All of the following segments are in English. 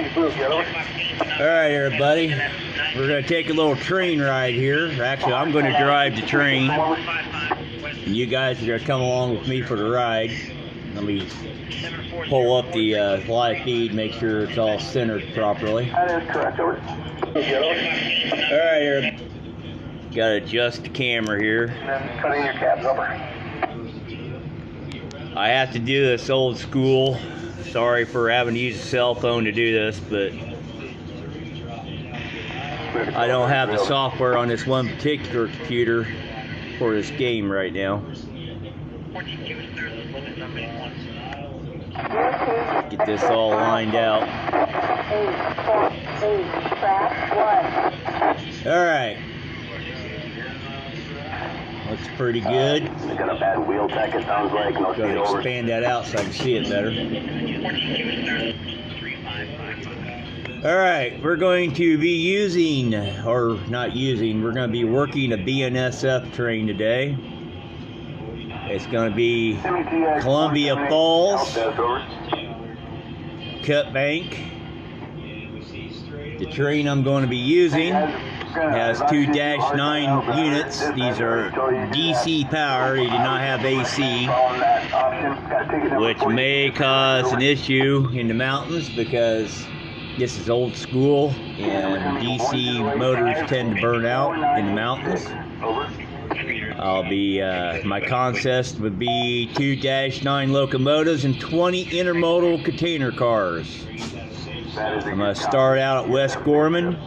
Alright everybody, we're going to take a little train ride here. Actually, I'm going to drive the train, and you guys are going to come along with me for the ride. Let me pull up the live feed, make sure it's all centered properly. That is correct, over. Alright everybody, got to adjust the camera here. And then cutting your cabs, over. I have to do this old school. Sorry for having to use a cell phone to do this, but I don't have the software on this one particular computer for this game right now. Get this all lined out. Alright. Looks pretty good. They got a bad wheel tech, it sounds like. No speed Gotta over. expand that out so I can see it better. Alright, we're going to be using, or not using, we're going to be working a BNSF train today. It's going to be Columbia Falls, Cut Bank. The train I'm going to be using has 2-9 units. These are DC power. They do not have AC, which may cause an issue in the mountains because this is old school and DC motors tend to burn out in the mountains. I'll be, my consist would be 2-9 locomotives and 20 intermodal container cars. I'm going to start out at West Gorman.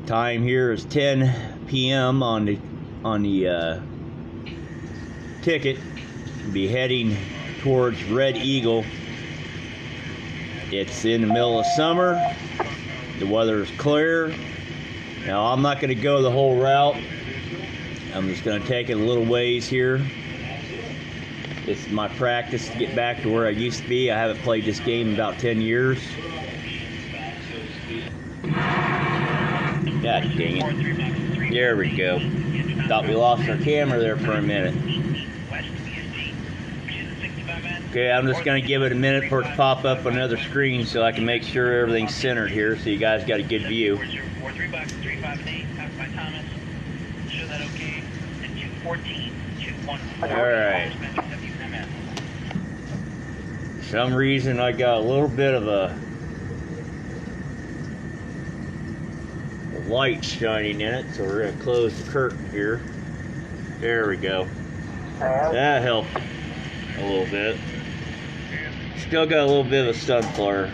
Time here is 10 p.m. on the ticket. We'll be heading towards Red Eagle. It's in the middle of summer. The weather is clear. Now I'm not going to go the whole route. I'm just going to take it a little ways here. It's my practice to get back to where I used to be. I haven't played this game in about 10 years. God dang it. There we go. Thought we lost our camera there for a minute. Okay, I'm just going to give it a minute for it to pop up on another screen so I can make sure everything's centered here so you guys got a good view. Alright. For some reason I got a little bit of a light shining in it, so we're going to close the curtain here. There we go. That helped a little bit. Still got a little bit of a sun flare.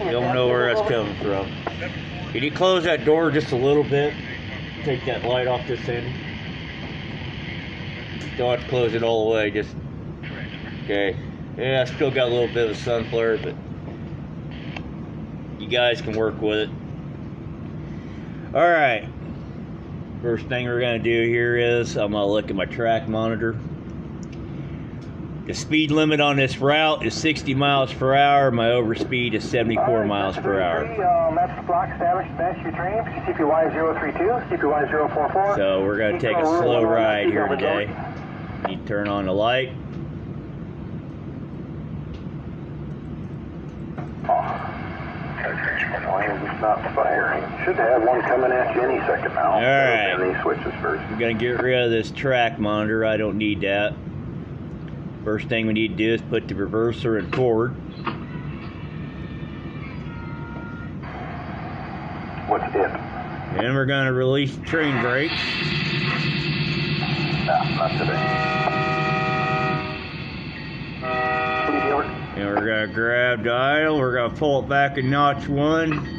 Don't know where that's coming from. Can you close that door just a little bit? Take that light off this end. Don't have to close it all the way, just... Okay. Yeah, I still got a little bit of a sun flare, but you guys can work with it. Alright. First thing we're going to do here is I'm going to look at my track monitor. The speed limit on this route is 60 miles per hour. My overspeed is 74 miles per hour. That's the block established. That's your train. CPY-032, CPY-044. So we're going to take a slow ride here today. You turn on the light. Not firing. Should have one coming at you any second now. Alright. And these switches first. We're going to get rid of this track monitor. I don't need that. First thing we need to do is put the reverser in forward. What's it? Then we're going to release the train brakes. Nah, not today. And we're going to grab the idle. We're going to pull it back a notch one.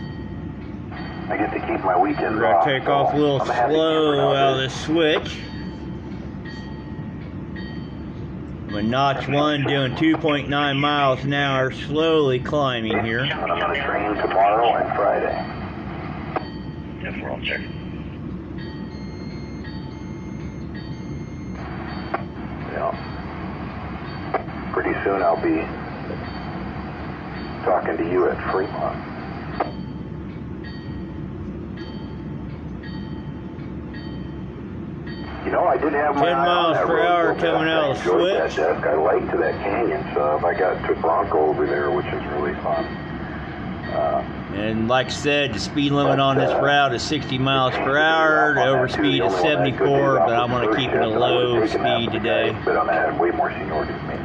I get to keep my weekend We're going to take off a little slow out of this switch. With notch one doing 2.9 miles an hour, slowly climbing here. I'm going to train tomorrow and Friday. Yes, we're all checking. Yeah. Pretty soon I'll be talking to you at Fremont. You know, I did have my 10 eye on miles that per road hour real fast. coming out I of the enjoyed that switch. desk. I liked that canyon stuff. I took Bronco over there, which is really fun. And like I said, the speed limit on this route is 60 miles per hour. The overspeed is 74, but I'm going to keep it a low speed today. But I had way more seniority than me.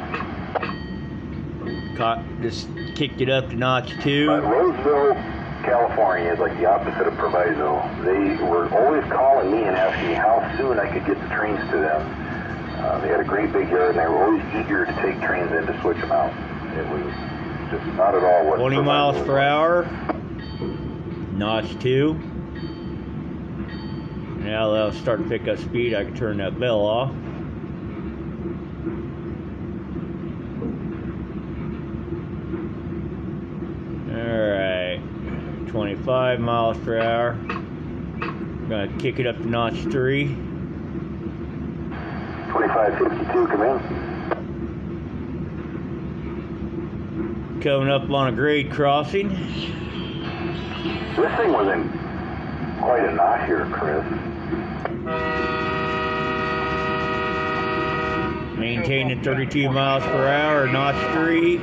Just kicked it up to notch 2. But Roseville, California is like the opposite of Proviso. They were always calling me and asking me how soon I could get the trains to them. They had a great big yard, and they were always eager to take trains in to switch them out. It was just not at all what 20 Proviso miles was per like. hour, notch 2. Now that I'll start to pick up speed, I can turn that bell off. Alright, 25 miles per hour. Gonna kick it up to notch 3. 2552, come in. Coming up on a grade crossing. This thing was in quite a notch here, Chris. Maintaining 32 miles per hour, notch 3. Oh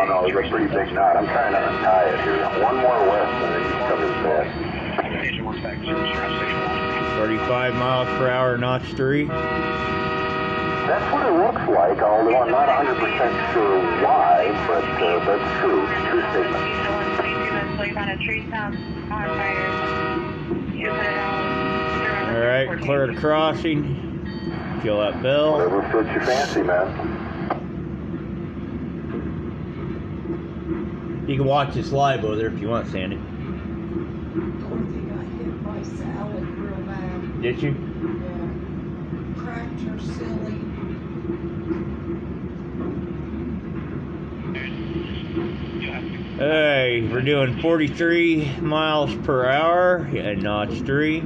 no, it was a pretty big knot. I'm trying to untie it here. One more west and then you come in bed. 35 miles per hour, notch 3. That's what it looks like, although I'm not 100% sure why, but that's true. True statement. Alright, clear the crossing. Kill that bell. Whatever fits your fancy, man. You can watch this live over there if you want, Sandy. Dorothy got hit by salad real bad. Did you? Yeah. Cracked her silly. Hey, we're doing 43 miles per hour and notch 3.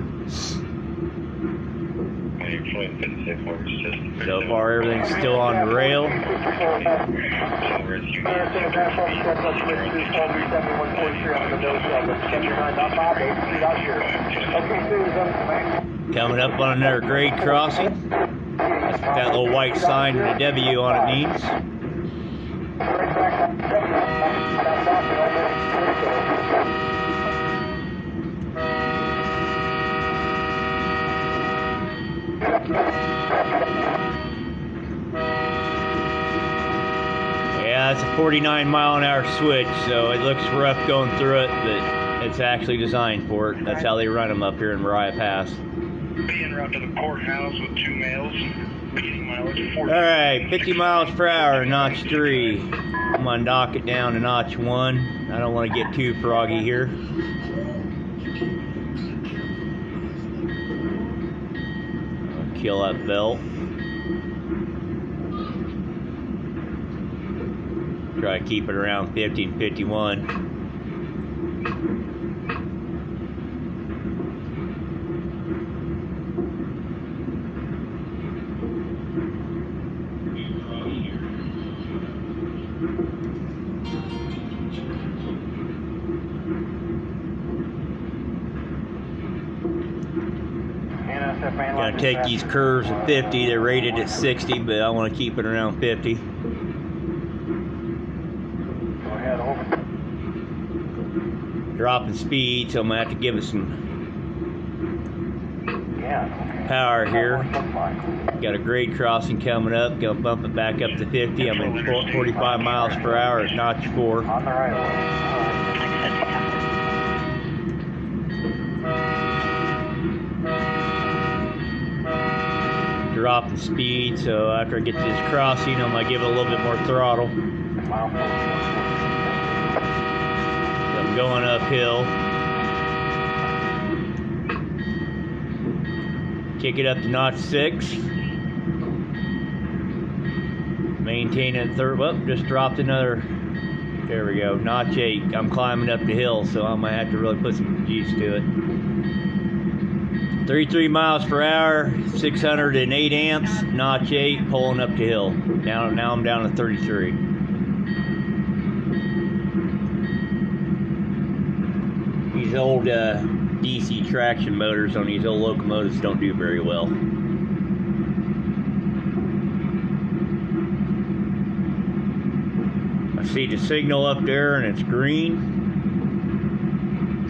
So far, everything's still on the rail. Coming up on another grade crossing. That's what that little white sign with a W on it means. Yeah, it's a 49 mile an hour switch, so it looks rough going through it, but it's actually designed for it. That's how they run them up here in Mariah Pass. Being route to the courthouse with 2 males. Beginning mileage 40. Alright, 50 miles per hour, notch 3. I'm gonna knock it down to notch 1. I don't want to get too froggy here. I'll kill that belt. Try to keep it around 50 and 51. Gonna take these curves at 50. They're rated at 60, but I want to keep it around 50. Go ahead, over. Dropping speed, so I'm gonna have to give it some power here. Got a grade crossing coming up. Gonna bump it back up to 50. I'm in 45 miles per hour at notch 4. On the right of way. Dropping speed, so after I get to this crossing, I'm gonna give it a little bit more throttle. I'm going uphill. Kick it up to notch 6. Maintain it third. Well, just dropped another. There we go. Notch 8. I'm climbing up the hill, so I might have to really put some juice to it. 33 miles per hour, 608 amps, notch 8, pulling up the hill. Now I'm down to 33. These old DC traction motors on these old locomotives don't do very well. I see the signal up there and it's green.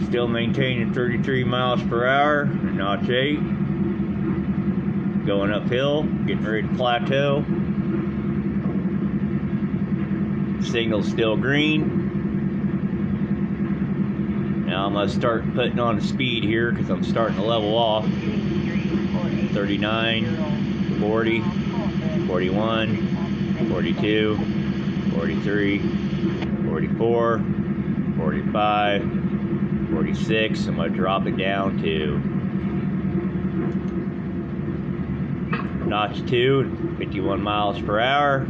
Still maintaining 33 miles per hour, notch 8. Going uphill, getting ready to plateau. Signal's still green. Now I'm going to start putting on the speed here because I'm starting to level off. 39, 40, 41, 42, 43, 44, 45, 46. I'm going to drop it down to notch 2, 51 miles per hour.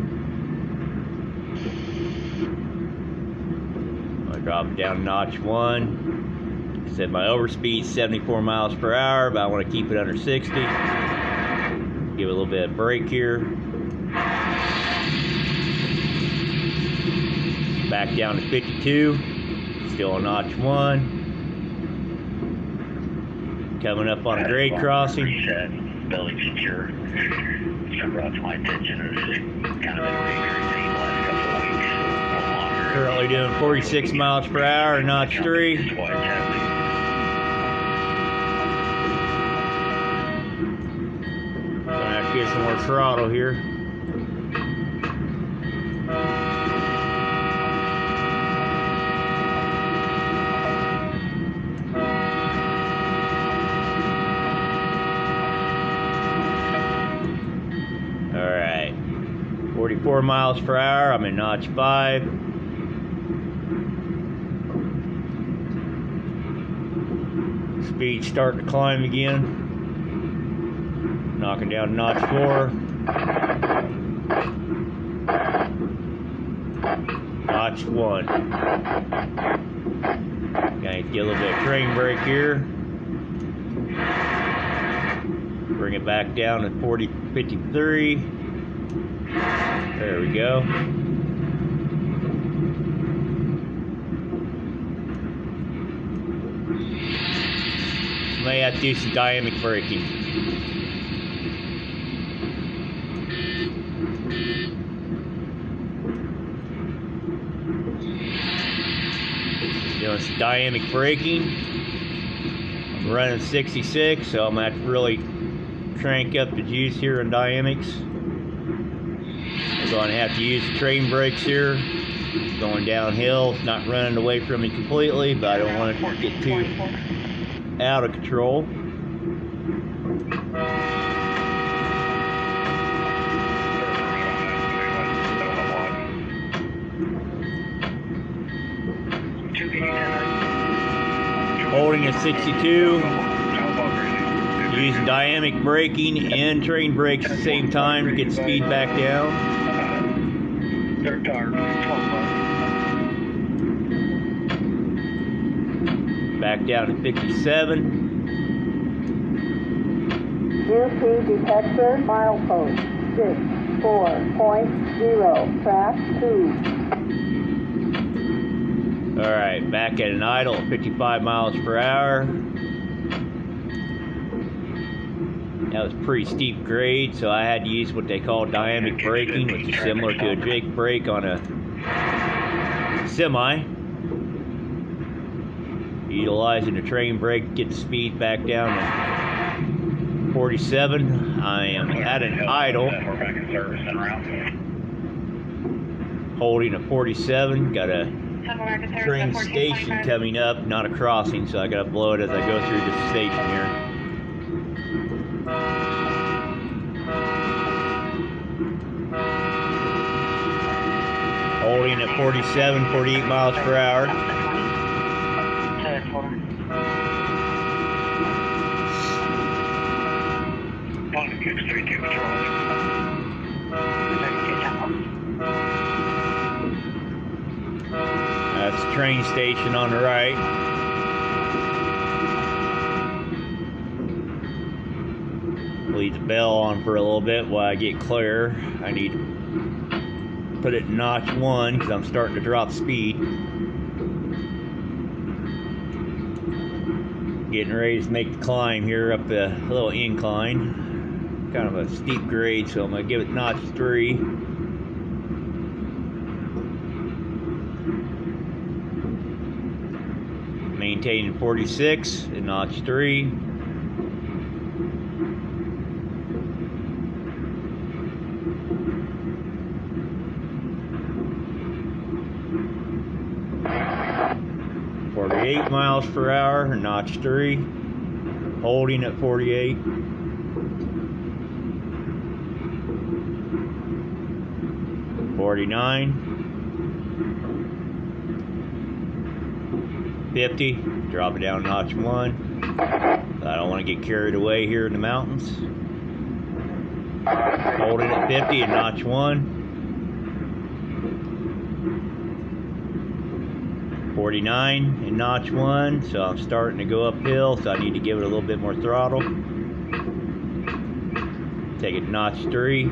Drop it down to notch 1. Said my overspeed 74 miles per hour, but I want to keep it under 60. Give it a little bit of brake here. Back down to 52. Still on notch 1. Coming up on a grade crossing. Reset, building secure. It's brought to my attention. It's just kind of been very irritating the last couple of weeks. Currently doing 46 miles per hour, notch 3. Gonna have to get some more throttle here. Alright. 44 miles per hour, I'm in notch 5. Speed starting to climb again. Knocking down notch 4. Notch 1. Gonna get a little bit of train brake here. Bring it back down to 53. There we go. May have to do some dynamic braking. Doing some dynamic braking. I'm running 66, so I'm gonna have to really crank up the juice here on dynamics. I'm going to have to use the train brakes here. Going downhill, it's not running away from me completely, but I don't want it to get too out of control. Holding at 62. Using dynamic braking and train brakes at the same time to get speed back down. They're dark. 12 Back down to 57. UP detector, milepost 64.0, track 2. Alright, back at an idle at 55 miles per hour. That was pretty steep grade, so I had to use what they call dynamic braking, which is similar to a Jake brake on a semi. Utilizing the train brake to get the speed back down to 47. I am at an idle. Holding a 47. Got a train station coming up, not a crossing, so I gotta blow it as I go through the station here. Holding at 47, 48 miles per hour. That's the train station on the right. Leave the bell on for a little bit while I get clear. I need to put it in notch 1 because I'm starting to drop speed. Getting Getting ready to make the climb here up the little incline. Kind of a steep grade, so I'm going to give it notch 3. Maintaining 46 and notch 3. .48 miles per hour, notch 3, holding at 48. .49, 50, drop it down notch 1. I don't want to get carried away here in the mountains. Holding at 50 and notch 1. 49 and notch 1, so I'm starting to go uphill, so I need to give it a little bit more throttle. Take it notch 3.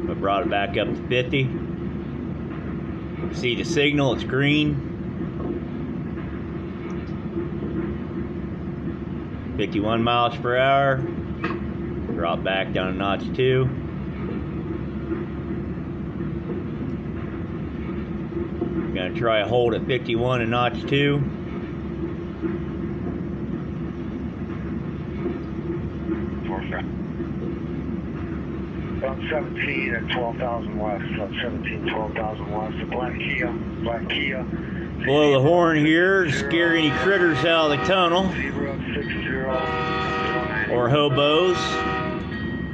I brought it back up to 50. See the signal, it's green. 51 miles per hour. Drop back down to notch 2. Gonna try to hold at 51 and notch 2. About 17 and 12,000 west. About 17, 12,000 west. The black Kia. Blow the horn here to scare any critters out of the tunnel. Or hobos.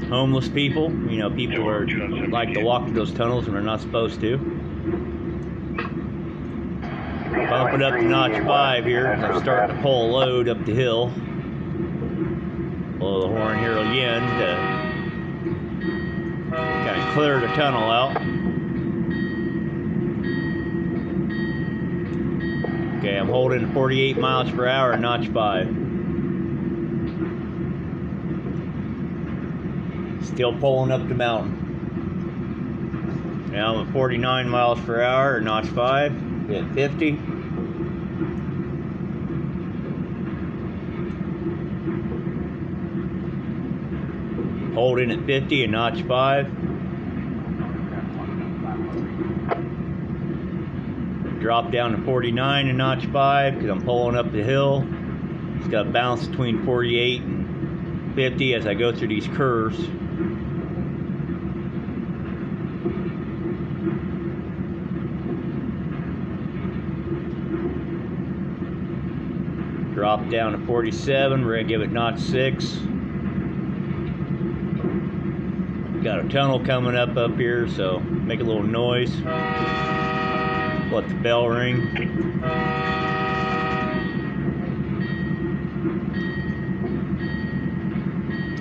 Homeless people. You know, people who like to walk through those tunnels and are not supposed to. Bump it up to notch 5 here. I'm starting to pull a load up the hill. Blow the horn here again to kind of clear the tunnel out. Okay, I'm holding 48 miles per hour at notch 5. Still pulling up the mountain. Now I'm at 49 miles per hour at notch 5. At 50. Holding at 50 and notch 5. Drop down to 49 and notch 5 because I'm pulling up the hill. It's got to bounce between 48 and 50 as I go through these curves. Drop down to 47, we're gonna give it notch 6. Got a tunnel coming up here, so make a little noise. Let the bell ring.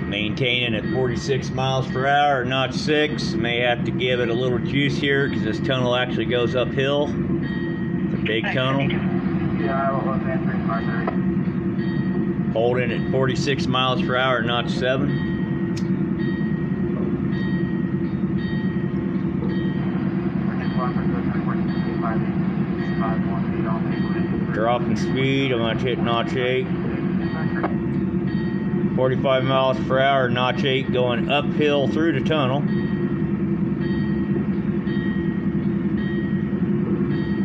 Maintaining at 46 miles per hour, notch 6. May have to give it a little juice here because this tunnel actually goes uphill. It's a big tunnel. Holding at 46 miles per hour, notch 7. Dropping speed, I'm going to hit notch 8. 45 miles per hour, notch 8, going uphill through the tunnel.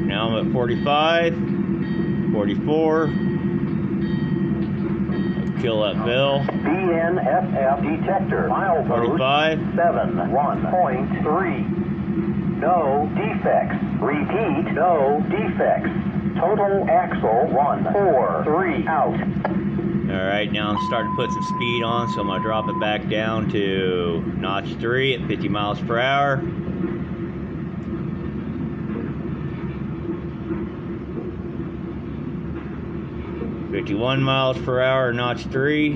Now I'm at 45, 44. Kill that bell. BNSF detector. Milepost 45. 71.3. No defects. Repeat, no defects. Total axle 143 out. Alright, now I'm starting to put some speed on, so I'm going to drop it back down to notch 3 at 50 miles per hour. .51 miles per hour, notch 3.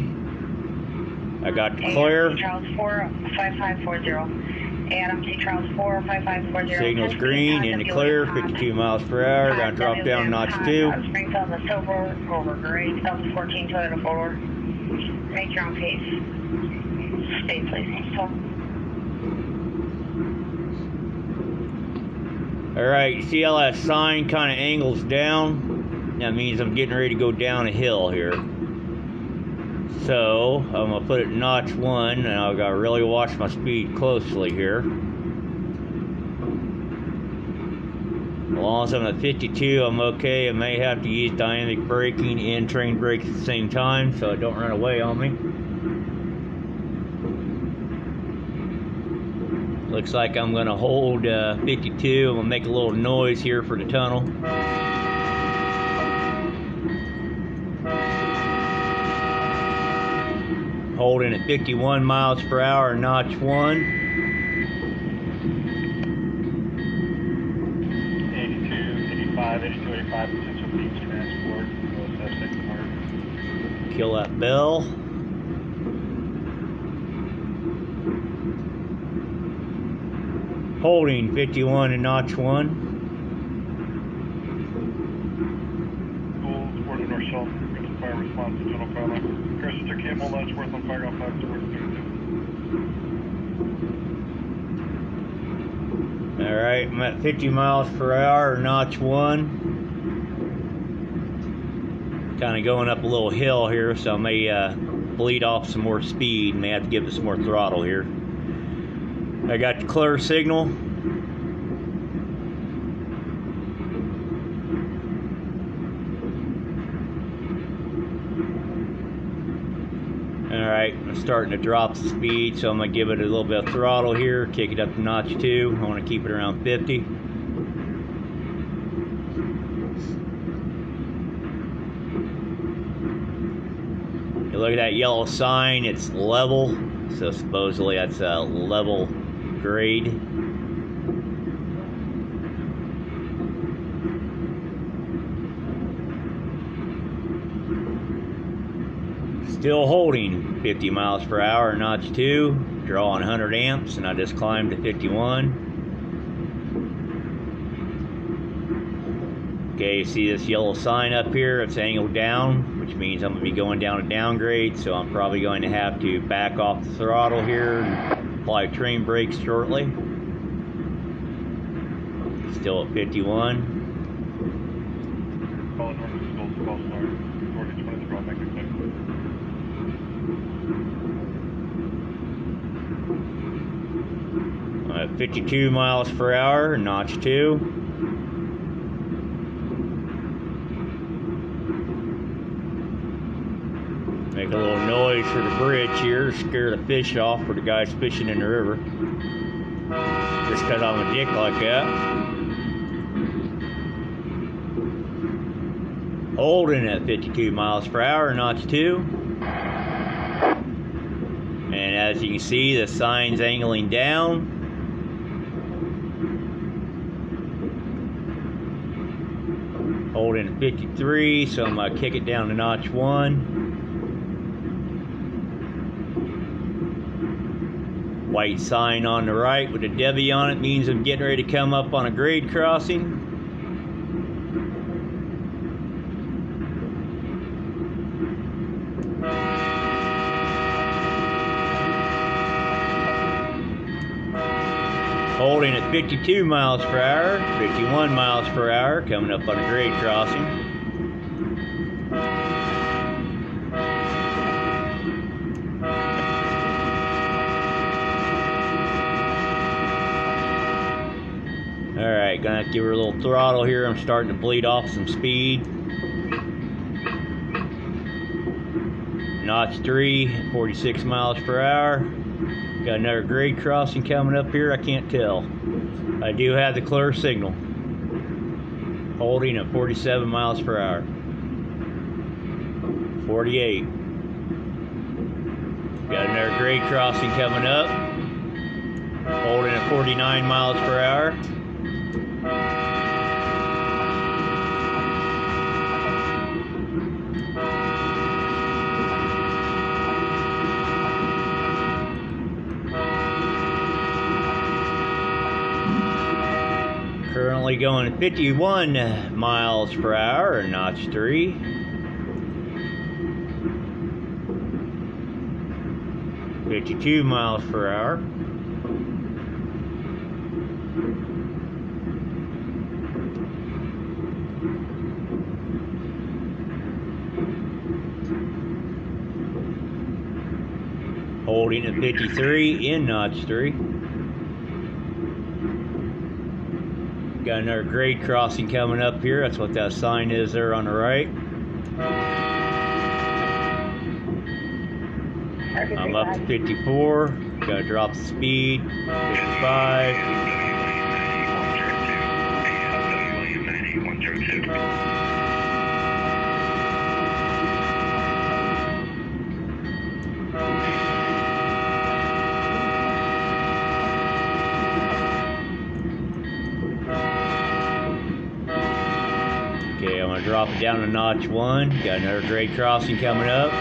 I got the clear. Charles 45540. Adam T. Charles 45540. Signal's green, in the clear, 52 miles per hour. Gonna drop down notch 2. Springfield, the silver, over grade, 2014 Toyota 4-door. Make your own pace. Stay, please. Alright, see how that sign kind of angles down? That means I'm getting ready to go down a hill here. So I'm gonna put it in notch 1, and I've got to really watch my speed closely here. As long as I'm at 52, I'm okay. I may have to use dynamic braking and train brake at the same time so it don't run away on me. Looks like I'm gonna hold 52. I'm gonna make a little noise here for the tunnel. Holding at 51 miles per hour, notch 1. 85, 85, potential beach transport, second part. Kill that bell. Holding 51 and notch 1. Gold, toward the north south, frequency fire response to tunnel pilot. Christopher Campbell, Letchworth on fire off 5 towards 32. Alright, I'm at 50 miles per hour, notch 1. Kind of going up a little hill here, so I may bleed off some more speed. May have to give it some more throttle here. I got the clear signal. Alright, I'm starting to drop the speed, so I'm going to give it a little bit of throttle here, kick it up to notch 2. I want to keep it around 50. You look at that yellow sign, it's level, so supposedly that's a level grade. Still holding 50 miles per hour, notch 2, drawing 100 amps, and I just climbed to 51. Okay, you see this yellow sign up here, it's angled down, which means I'm going to be going down a downgrade, so I'm probably going to have to back off the throttle here and apply train brakes shortly. Still at 51. Call north to Gold, call start. 4020, draw back to click. At 52 miles per hour, notch 2. Make a little noise for the bridge here, scare the fish off for the guys fishing in the river. Just because I'm a dick like that. Holding at 52 miles per hour, notch 2. And as you can see, the sign's angling down. Holding at 53, so I'm going to kick it down to notch 1. White sign on the right with a W on it means I'm getting ready to come up on a grade crossing. Holding at 52 miles per hour, 51 miles per hour, coming up on a grade crossing. Alright, gonna have to give her a little throttle here. I'm starting to bleed off some speed. Notch 3, 46 miles per hour. Got another grade crossing coming up here, I can't tell. I do have the clear signal. Holding at 47 miles per hour. 48. Got another grade crossing coming up. Holding at 49 miles per hour. Currently going 51 miles per hour, notch 3. $52 miles per hour. Holding at 53 in notch 3. Got another grade crossing coming up here. That's what that sign is there on the right. I'm up to 54. Gotta drop the speed. 55. Okay, I'm gonna drop it down to notch 1. Got another grade crossing coming up.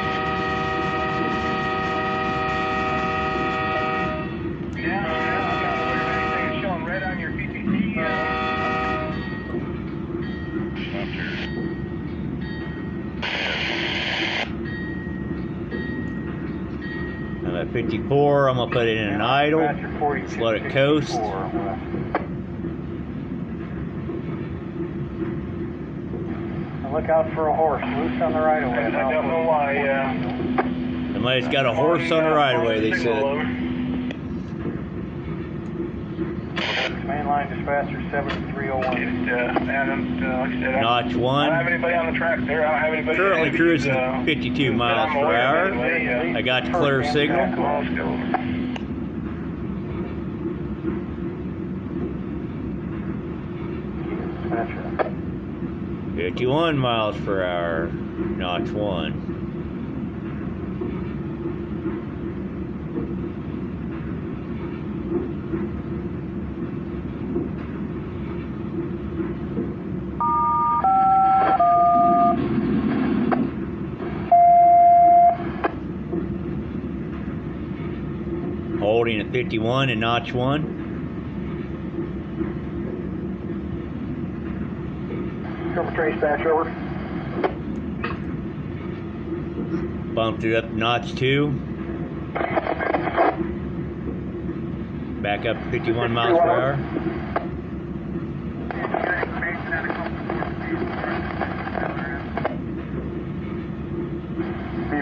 I'm at 54. I'm gonna put it in an idle. Just let it coast. Look out for a horse loose on the right of way. I don't know why. Somebody's got a horse on the right of way, they said. Mainline dispatcher 7301. Adam, like I said, Notch I don't 1. have anybody on the track there. I don't have anybody. Currently cruising 52 miles per hour. I got the clear signal. Come on, let's go. 51 miles per hour, notch 1. Holding at 51 and notch 1. Silver Trace back over. Bumped it up to notch 2. Back up to 51 miles per hour.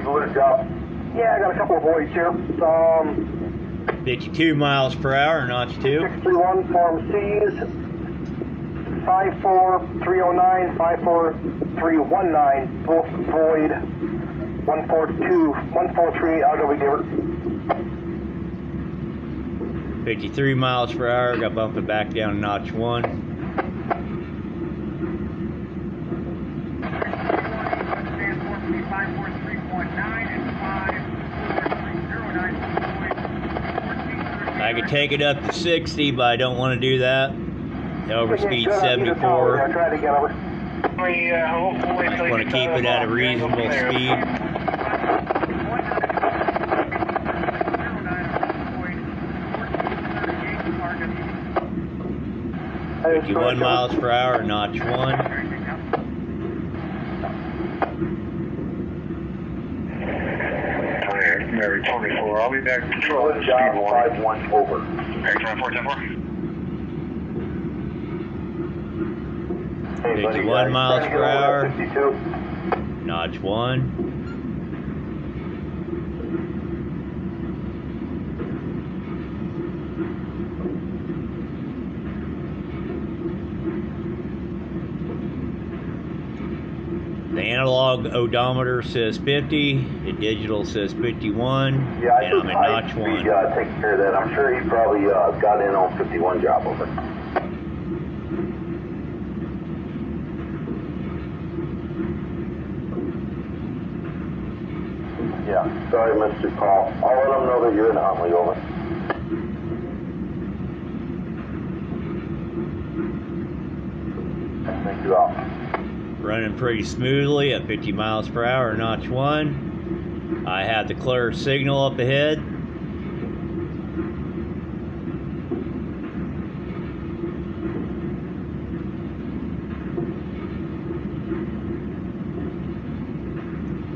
Good job. Yeah, I got a couple of voids here. 52 miles per hour, notch 2. 631 Form C's. 54309, 54319, both void. 143, I'll go with Giver. 53 miles per hour, got bumped it back down to notch 1. I could take it up to 60, but I don't want to do that. The overspeed 74. I tried to get over. I just want to keep it at a reasonable speed. 51 miles per hour, notch 1. Mary 24. I'll be back to control. Good job, 5-1 over. Mary 24, 10-4. 51 miles per hour, notch 1. The analog odometer says 50, the digital says 51, Yeah, and I'm at notch 1. Take care of that. I'm sure he probably got in on 51 job over. Yeah, sorry, Mr. Call. I'll let him know that you're in Huntley, over. Thank you all. Running pretty smoothly at 50 miles per hour, notch 1. I have the clear signal up ahead.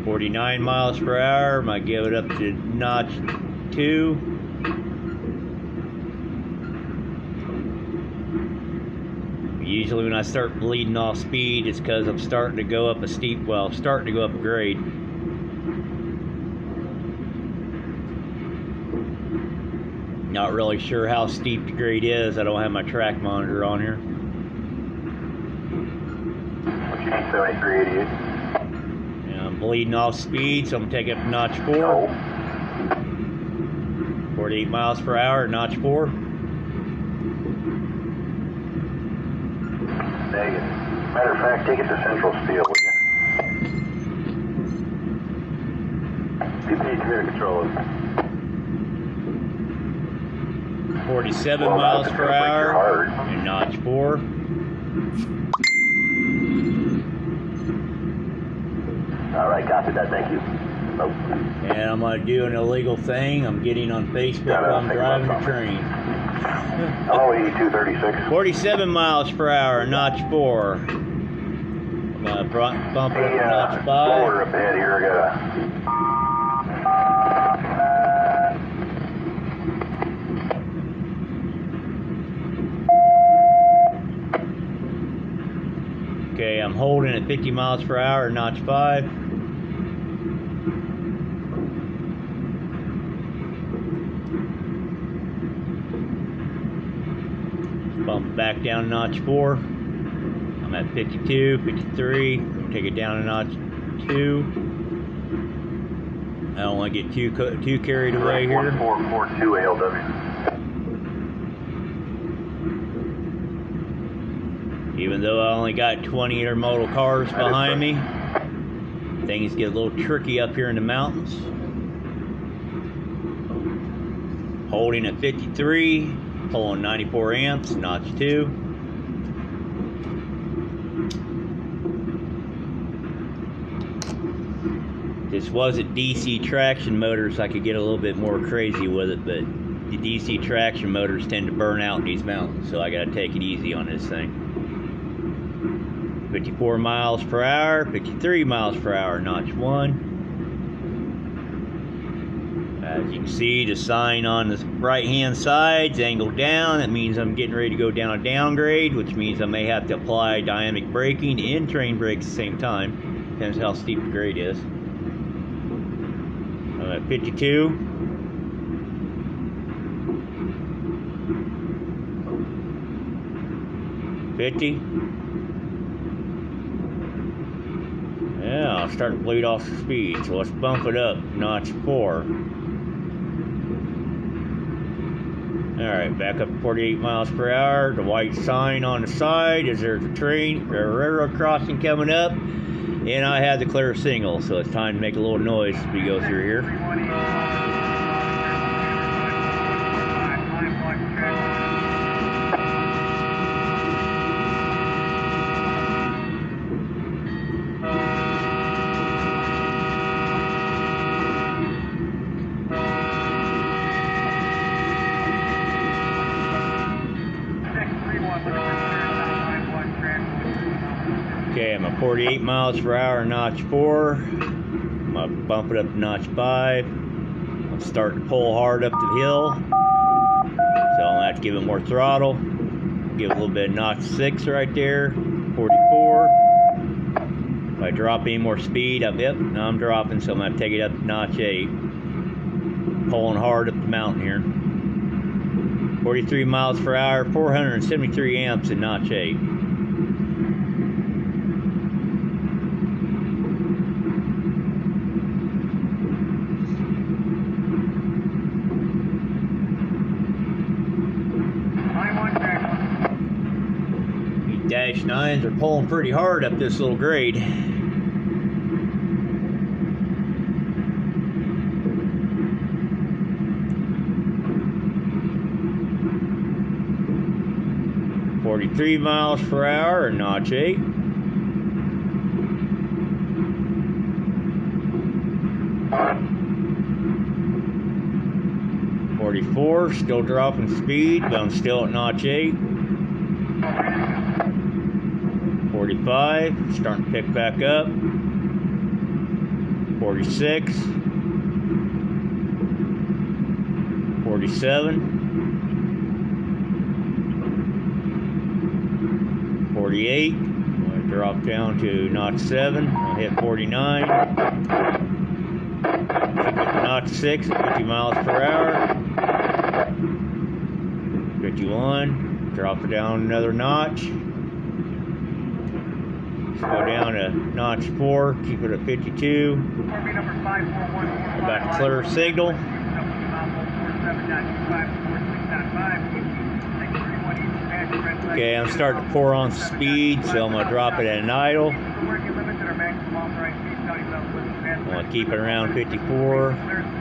.49 miles per hour, might give it up to notch 2. Usually when I start bleeding off speed, it's because I'm starting to go up a steep, well, starting to go up a grade. Not really sure how steep the grade is. I don't have my track monitor on here. 7388. And I'm bleeding off speed, so I'm taking up notch 4. 48 miles per hour, notch 4. Negative. Matter of fact, take it to Central Steel, would you? DP commuter control. 47 Well, miles that's per gonna break your hour, heart. and notch 4. All right, copy that. Thank you. Nope. And I'm going to do an illegal thing. I'm getting on Facebook Yeah, while I'm think driving the about train. Hello, 8236. 47 miles per hour, notch 4. I'm going to bump it up to notch 5. Slower up ahead here. I Okay, I'm holding at 50 miles per hour, notch 5. Bump back down to notch 4. I'm at 52, 53. Take it down to notch 2. I don't want to get too carried away here. 1442 ALW. Even though I only got 20 intermodal cars behind me, things get a little tricky up here in the mountains. Holding at 53, pulling 94 amps, notch 2. This wasn't DC traction motors, I could get a little bit more crazy with it, but the DC traction motors tend to burn out in these mountains, so I gotta take it easy on this thing. 54 miles per hour, 53 miles per hour, notch 1. As you can see, the sign on the right hand side is angled down. That means I'm getting ready to go down a downgrade, which means I may have to apply dynamic braking and train brakes at the same time. Depends how steep the grade is. I'm at 52. Yeah, I'll start to bleed off the speed, so let's bump it up, notch 4. Alright, back up to 48 miles per hour. The white sign on the side is there's a train, or a railroad crossing coming up. And I had the clear signal, so it's time to make a little noise as we go through here. Okay, I'm at 48 miles per hour, notch 4. I'm gonna bump it up to notch 5. I'm starting to pull hard up the hill, so I'm gonna have to give it more throttle. Give it a little bit of notch 6 right there. 44. If I drop any more speed, now I'm dropping, so I'm gonna take it up to notch 8. Pulling hard up the mountain here. 43 miles per hour, 473 amps in notch 8. Dash 9s are pulling pretty hard up this little grade. .43 miles per hour, notch 8. .44, still dropping speed, but I'm still at notch 8. 45, starting to pick back up. 46. 47. 48. I'm going to drop down to notch 7. I'll hit 49. Notch 6 at 50 miles per hour. 51. Drop it down another notch. Let's go down to notch 4. Keep it at 52. Got a clear signal. Okay, I'm starting to pour on speed, so I'm going to drop it at an idle. I'm going to keep it around 54,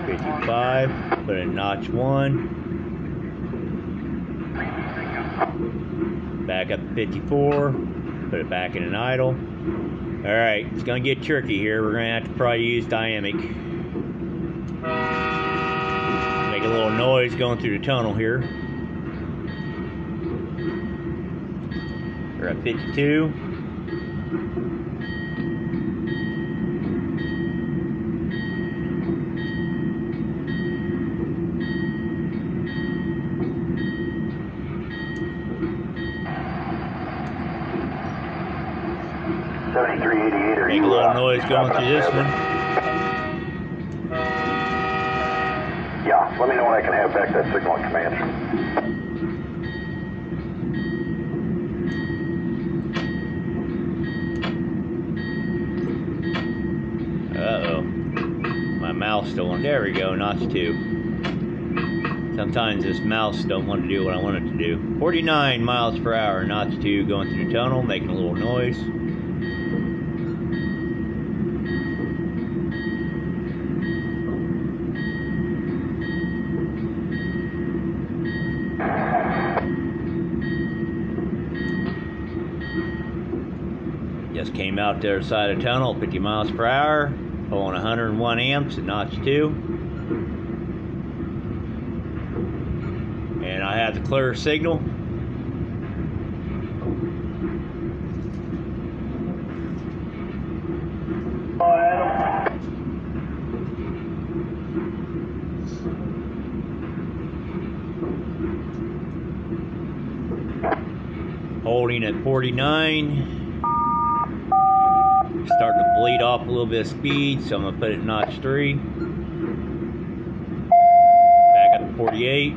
55, put it in notch 1. Back up to 54, put it back in an idle. Alright, it's going to get tricky here. We're going to have to probably use dynamic. Make a little noise going through the tunnel here. We're at 52. Make a little noise going through this one. Yeah, let me know when I can have back that signal in command. Uh-oh. My mouse don't want... There we go, notch 2. Sometimes this mouse don't want to do what I want it to do. 49 miles per hour, notch 2, going through the tunnel, making a little noise. Just came out the other side of the tunnel, 50 miles per hour, pulling 101 amps at notch 2. And I have the clear signal. Holding at 49. Starting to bleed off a little bit of speed, so I'm going to put it in notch 3. Back up to 48.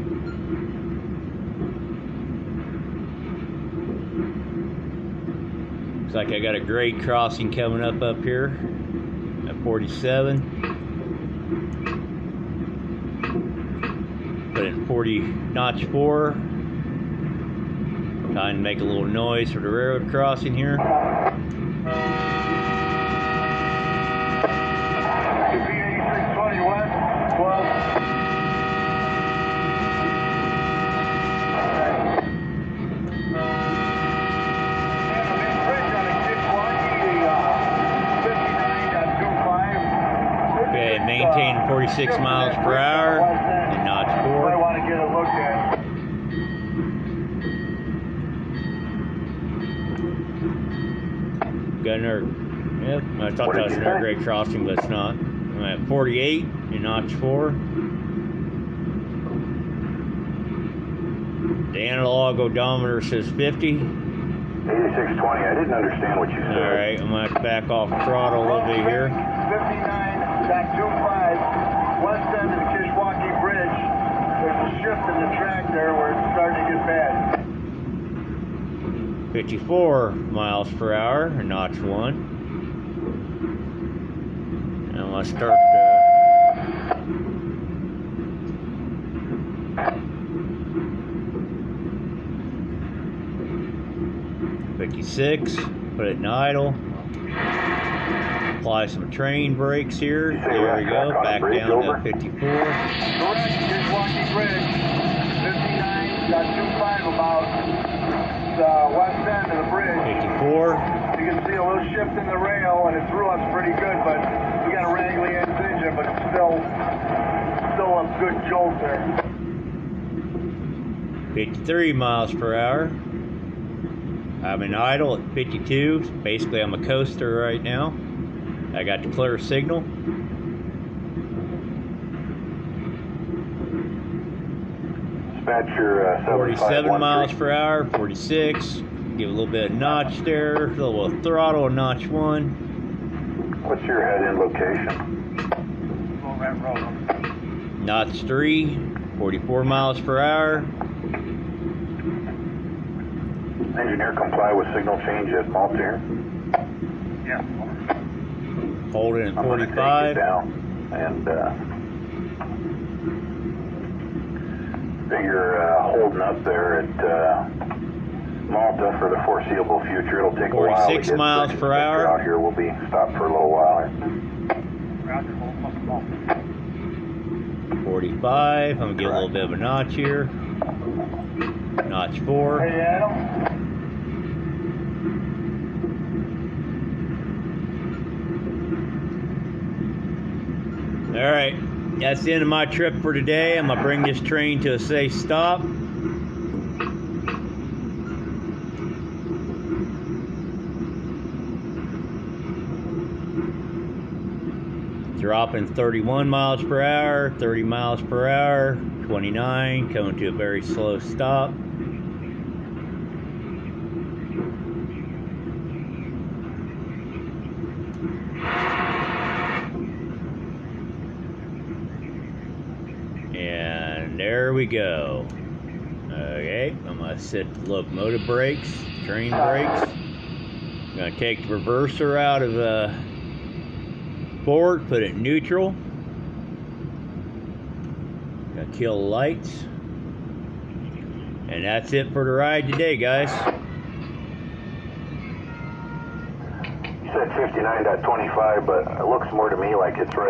Looks like I got a grade crossing coming up here at 47. Put it in 40 notch 4. Trying to make a little noise for the railroad crossing here. Okay, maintain 46 miles per hour and notch 4. I want to get a look at. Got another, yep, I thought that was another grade crossing, but it's not. I'm at 48 in notch 4. The analog odometer says 50. 8620, I didn't understand what you said. Alright, I'm going to have to back off the throttle a little bit here. 59.25, west end of the Kishwaukee Bridge. There's a shift in the track there where it's starting to get bad. 54 miles per hour, and notch 1. And I'm going to start 56, put it in idle. Apply some train brakes here. There we go, back down to 54. Kishwaukee Bridge, 59.25 about the west end of the bridge. 54. You can see a little shift in the rail, and it threw us pretty good, but we got a raggedy engine, but it's still a good jolt there. 53 miles per hour. I'm in idle at 52. Basically, I'm a coaster right now. I got the clear signal. Dispatcher 47 miles per hour, 46. Give a little bit of notch there, a little throttle, notch 1. What's your head-in location? Notch 3. 44 miles per hour. Engineer, comply with signal change at Maltier. Yeah. Holding at I'm gonna take 45. you down and figure holding up there at Malta for the foreseeable future. It'll take a while. 46 to get miles per hour. Out here, we'll be stopped for a little while. Roger, hold up the ball. 45. I'm gonna get a little bit of a notch here. Notch 4. Hey, Adam. All right, that's the end of my trip for today. I'm gonna bring this train to a safe stop. Dropping 31 miles per hour, 30 miles per hour, 29, coming to a very slow stop. And there we go. Okay, I'm gonna set locomotive brakes, train brakes. I'm gonna take the reverser out of forward, put it in neutral. Gonna kill the lights. And that's it for the ride today, guys. You said 59.25, but it looks more to me like it's right.